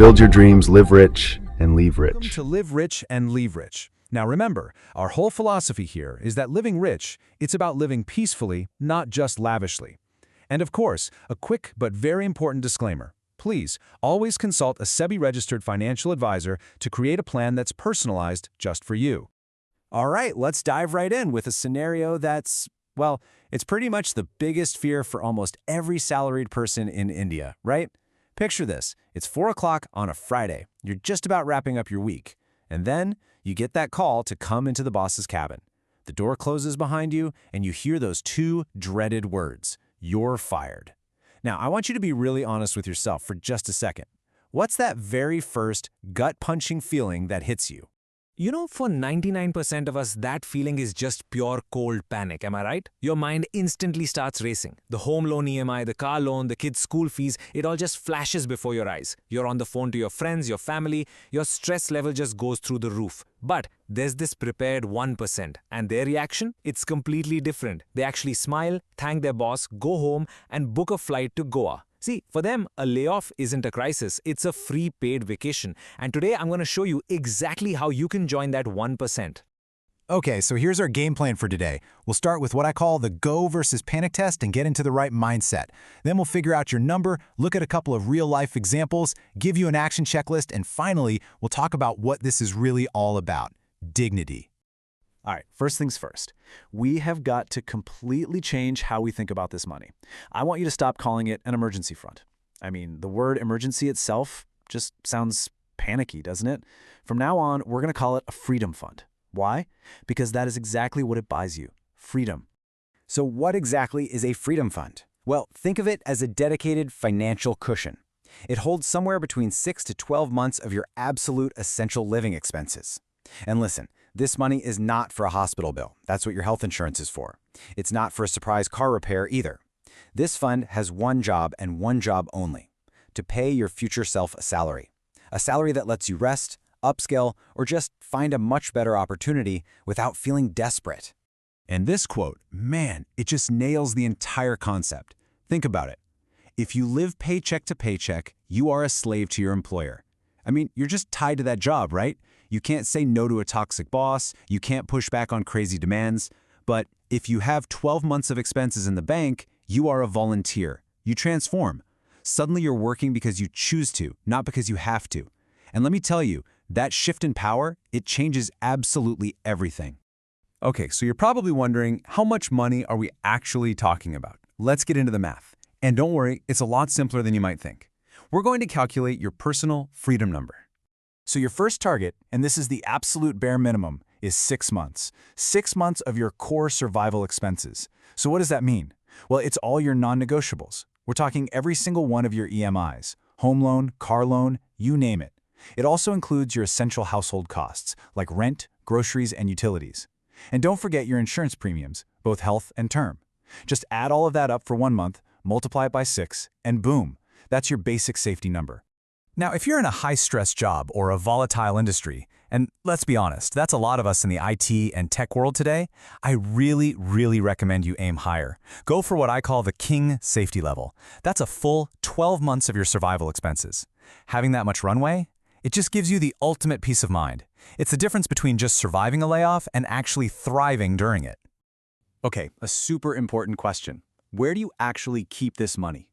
Build your dreams, live rich, and leave Welcome rich. to Live Rich and Leave Rich. Now remember, our whole philosophy here is that living rich, it's about living peacefully, not just lavishly. And of course, a quick but very important disclaimer. Please, always consult a SEBI-registered financial advisor to create a plan that's personalized just for you. All right, let's dive right in with a scenario that's, well, it's pretty much the biggest fear for almost every salaried person in India, right? Picture this. It's 4 o'clock on a Friday. You're just about wrapping up your week. And then you get that call to come into the boss's cabin. The door closes behind you, and you hear those two dreaded words, "You're fired." Now, I want you to be really honest with yourself for just a second. What's that very first gut-punching feeling that hits you? For 99% of us, that feeling is just pure cold panic, am I right? Your mind instantly starts racing. The home loan EMI, the car loan, the kids' school fees, it all just flashes before your eyes. You're on the phone to your friends, your family, your stress level just goes through the roof. But there's this prepared 1%, and their reaction? It's completely different. They actually smile, thank their boss, go home, and book a flight to Goa. See, for them, a layoff isn't a crisis, it's a free paid vacation. And today I'm going to show you exactly how you can join that 1%. Okay, so here's our game plan for today. We'll start with what I call the go versus panic test and get into the right mindset. Then we'll figure out your number, look at a couple of real-life examples, give you an action checklist, and finally, we'll talk about what this is really all about: dignity. All right, first things first. We have got to completely change how we think about this money. I want you to stop calling it an emergency fund. I mean, the word emergency itself just sounds panicky, doesn't it? From now on, we're going to call it a freedom fund. Why? Because that is exactly what it buys you: freedom. So what exactly is a freedom fund? Well, think of it as a dedicated financial cushion. It holds somewhere between 6 to 12 months of your absolute essential living expenses. And listen, this money is not for a hospital bill. That's what your health insurance is for. It's not for a surprise car repair either. This fund has one job and one job only: to pay your future self a salary. A salary that lets you rest, upskill, or just find a much better opportunity without feeling desperate. And this quote, man, it just nails the entire concept. Think about it. If you live paycheck to paycheck, you are a slave to your employer. I mean, you're just tied to that job, right? You can't say no to a toxic boss, you can't push back on crazy demands. But if you have 12 months of expenses in the bank, you are a volunteer. You transform. Suddenly you're working because you choose to, not because you have to. And let me tell you, that shift in power, it changes absolutely everything. Okay, so you're probably wondering, how much money are we actually talking about? Let's get into the math. And don't worry, it's a lot simpler than you might think. We're going to calculate your personal freedom number. So your first target, and this is the absolute bare minimum, is 6 months. 6 months of your core survival expenses. So what does that mean? Well, it's all your non-negotiables. We're talking every single one of your EMIs, home loan, car loan, you name it. It also includes your essential household costs, like rent, groceries, and utilities. And don't forget your insurance premiums, both health and term. Just add all of that up for 1 month, multiply it by 6, and boom, that's your basic safety number. Now, if you're in a high-stress job or a volatile industry, and let's be honest, that's a lot of us in the IT and tech world today, I really recommend you aim higher. Go for what I call the king safety level. That's a full 12 months of your survival expenses. Having that much runway, it just gives you the ultimate peace of mind. It's the difference between just surviving a layoff and actually thriving during it. Okay, a super important question. Where do you actually keep this money?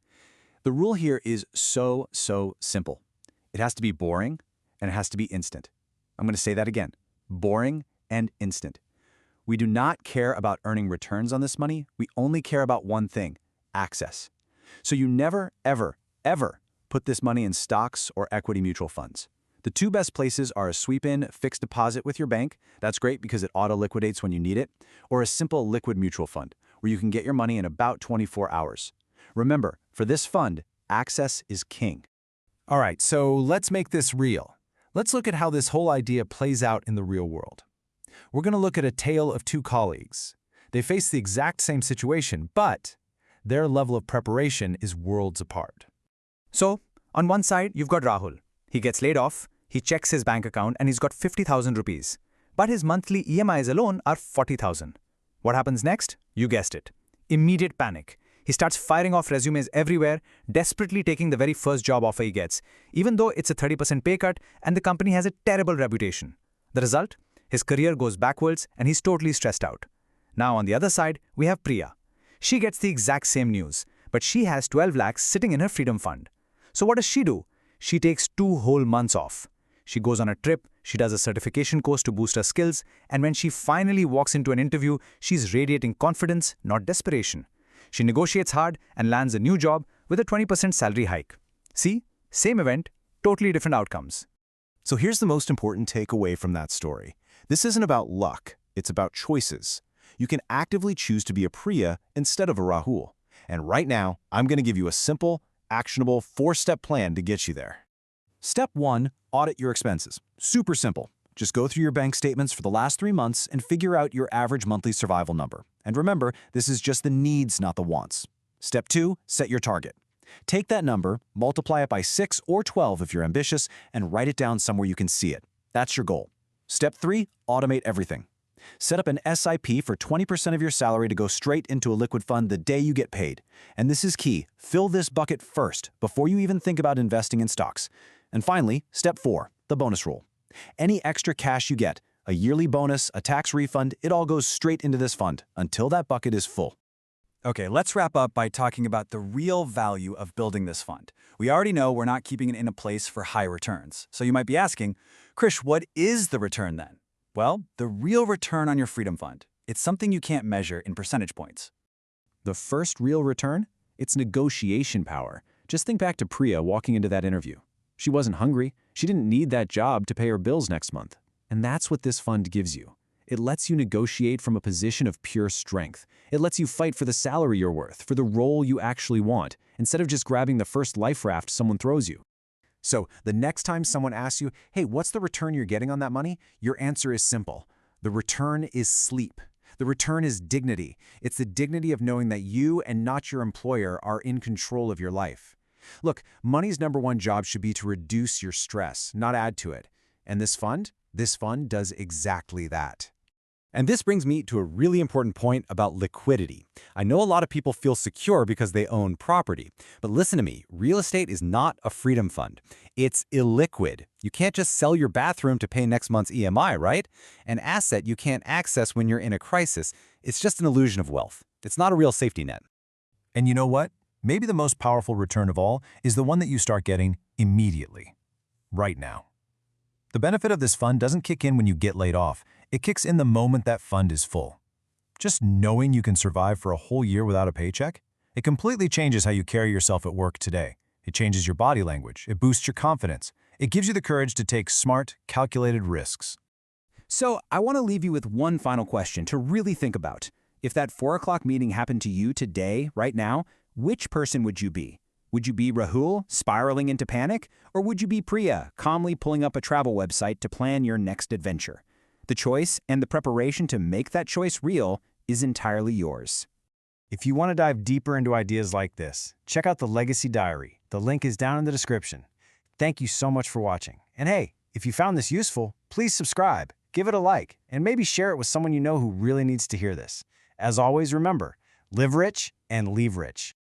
The rule here is so simple. It has to be boring, and it has to be instant. I'm going to say that again. Boring and instant. We do not care about earning returns on this money. We only care about one thing: access. So you never, ever put this money in stocks or equity mutual funds. The two best places are a sweep-in fixed deposit with your bank. That's great because it auto-liquidates when you need it, or a simple liquid mutual fund, where you can get your money in about 24 hours. Remember, for this fund, access is king. All right, so let's make this real. Let's look at how this whole idea plays out in the real world. We're going to look at a tale of two colleagues. They face the exact same situation, but their level of preparation is worlds apart. So, on one side, you've got Rahul. He gets laid off, he checks his bank account, and he's got 50,000 rupees. But his monthly EMIs alone are 40,000. What happens next? You guessed it. Immediate panic. He starts firing off resumes everywhere, desperately taking the very first job offer he gets, even though it's a 30% pay cut and the company has a terrible reputation. The result? His career goes backwards and he's totally stressed out. Now on the other side, we have Priya. She gets the exact same news, but she has 12 lakhs sitting in her freedom fund. So what does she do? She takes 2 whole months off. She goes on a trip, she does a certification course to boost her skills, and when she finally walks into an interview, she's radiating confidence, not desperation. She negotiates hard and lands a new job with a 20% salary hike. See? Same event, totally different outcomes. So here's the most important takeaway from that story. This isn't about luck, it's about choices. You can actively choose to be a Priya instead of a Rahul. And right now, I'm going to give you a simple, actionable 4-step plan to get you there. Step 1, audit your expenses. Super simple. Just go through your bank statements for the last 3 months and figure out your average monthly survival number. And remember, this is just the needs, not the wants. Step 2, set your target. Take that number, multiply it by 6 or 12 if you're ambitious, and write it down somewhere you can see it. That's your goal. Step 3, automate everything. Set up an SIP for 20% of your salary to go straight into a liquid fund the day you get paid. And this is key. Fill this bucket first, before you even think about investing in stocks. And finally, step 4, the bonus rule. Any extra cash you get, a yearly bonus, a tax refund, it all goes straight into this fund until that bucket is full. Okay, let's wrap up by talking about the real value of building this fund. We already know we're not keeping it in a place for high returns. So you might be asking, Krish, what is the return then? Well, the real return on your freedom fund. It's something you can't measure in percentage points. The first real return? It's negotiation power. Just think back to Priya walking into that interview. She wasn't hungry. She didn't need that job to pay her bills next month. And that's what this fund gives you. It lets you negotiate from a position of pure strength. It lets you fight for the salary you're worth, for the role you actually want, instead of just grabbing the first life raft someone throws you. So the next time someone asks you, hey, what's the return you're getting on that money? Your answer is simple. The return is sleep. The return is dignity. It's the dignity of knowing that you and not your employer are in control of your life. Look, money's #1 job should be to reduce your stress, not add to it. And this fund does exactly that. And this brings me to a really important point about liquidity. I know a lot of people feel secure because they own property, but listen to me, real estate is not a freedom fund. It's illiquid. You can't just sell your bathroom to pay next month's EMI, right? An asset you can't access when you're in a crisis. It's just an illusion of wealth. It's not a real safety net. And you know what? Maybe the most powerful return of all is the one that you start getting immediately, right now. The benefit of this fund doesn't kick in when you get laid off. It kicks in the moment that fund is full. Just knowing you can survive for a whole year without a paycheck, it completely changes how you carry yourself at work today. It changes your body language. It boosts your confidence. It gives you the courage to take smart, calculated risks. So I want to leave you with one final question to really think about. If that 4 o'clock meeting happened to you today, right now, which person would you be? Would you be Rahul, spiraling into panic? Or would you be Priya, calmly pulling up a travel website to plan your next adventure? The choice and the preparation to make that choice real is entirely yours. If you want to dive deeper into ideas like this, check out the Legacy Diary. The link is down in the description. Thank you so much for watching. And hey, if you found this useful, please subscribe, give it a like, and maybe share it with someone you know who really needs to hear this. As always, remember, live rich and leave rich.